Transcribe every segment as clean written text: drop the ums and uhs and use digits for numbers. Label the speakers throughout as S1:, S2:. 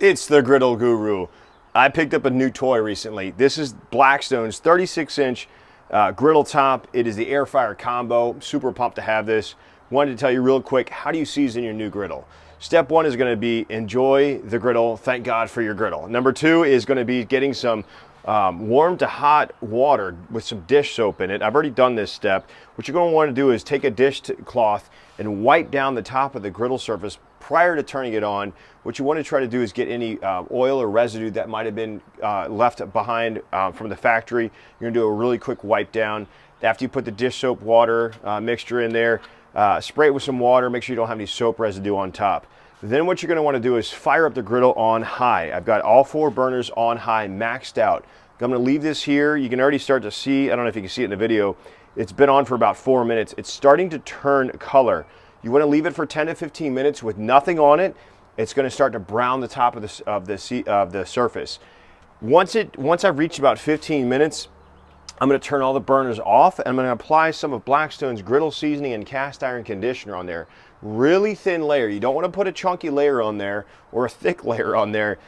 S1: It's the Griddle Guru. I picked up a new toy recently. This is Blackstone's 36-inch griddle top. It is the air fryer combo. Super pumped to have this. Wanted to tell you real quick, how do you season your new griddle? Step one is going to be enjoy the griddle. Thank God for your griddle. Number two is going to be getting some warm to hot water with some dish soap in it. I've already done this step. What you're going to want to do is take a dish cloth and wipe down the top of the griddle surface prior to turning it on. What you want to try to do is get any oil or residue that might have been left behind from the factory. You're going to do a really quick wipe down. After you put the dish soap water mixture in there, spray it with some water. Make sure you don't have any soap residue on top. Then what you're going to want to do is fire up the griddle on high. I've got all 4 burners on high, maxed out. I'm going to leave this here. You can already start to see, I don't know if you can see it in the video, it's been on for about 4 minutes. It's starting to turn color. You want to leave it for 10 to 15 minutes with nothing on it. It's going to start to brown the top of the surface. Once I've reached about 15 minutes, I'm going to turn all the burners off and I'm going to apply some of Blackstone's griddle seasoning and cast iron conditioner on there. Really thin layer. You don't want to put a chunky layer on there or a thick layer on there.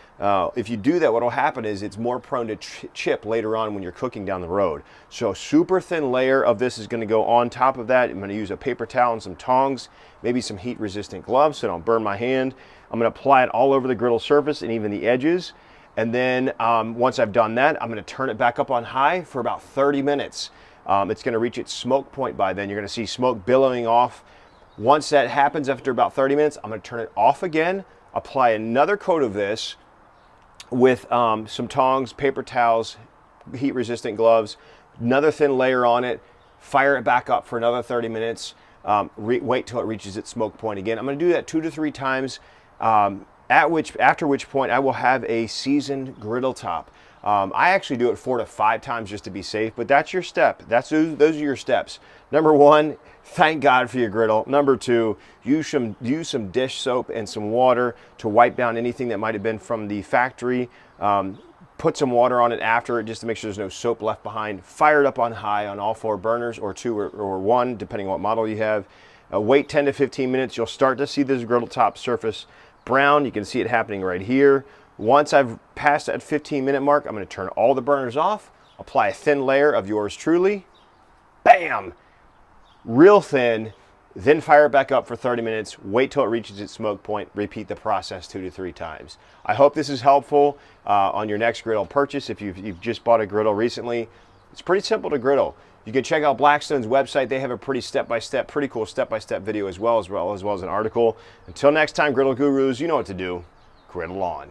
S1: If you do that, what will happen is it's more prone to chip later on when you're cooking down the road. So super thin layer of this is going to go on top of that. I'm going to use a paper towel and some tongs, maybe some heat resistant gloves so I don't burn my hand. I'm going to apply it all over the griddle surface and even the edges. And then once I've done that, I'm going to turn it back up on high for about 30 minutes. It's going to reach its smoke point by then. You're going to see smoke billowing off. Once that happens after about 30 minutes, I'm going to turn it off again, apply another coat of this with some tongs, paper towels, heat resistant gloves, another thin layer on it, fire it back up for another 30 minutes, wait till it reaches its smoke point again. I'm going to do that 2 to 3 times. After which point I will have a seasoned griddle top. I actually do it 4 to 5 times just to be safe, but that's your step. Those are your steps. Number 1, thank God for your griddle. Number 2, use some dish soap and some water to wipe down anything that might have been from the factory. Put some water on it after just to make sure there's no soap left behind. Fire it up on high on all 4 burners, or 2 or 1, depending on what model you have. Wait 10 to 15 minutes. You'll start to see this griddle top surface brown. You can see it happening right here. Once I've passed that 15-minute mark, I'm going to turn all the burners off, apply a thin layer of yours truly, bam, real thin, then fire it back up for 30 minutes, wait till it reaches its smoke point, repeat the process 2 to 3 times. I hope this is helpful on your next griddle purchase. If you've just bought a griddle recently, it's pretty simple to griddle. You can check out Blackstone's website. They have a pretty step-by-step, pretty cool step-by-step video as well as an article. Until next time, Griddle Gurus, you know what to do. Griddle on.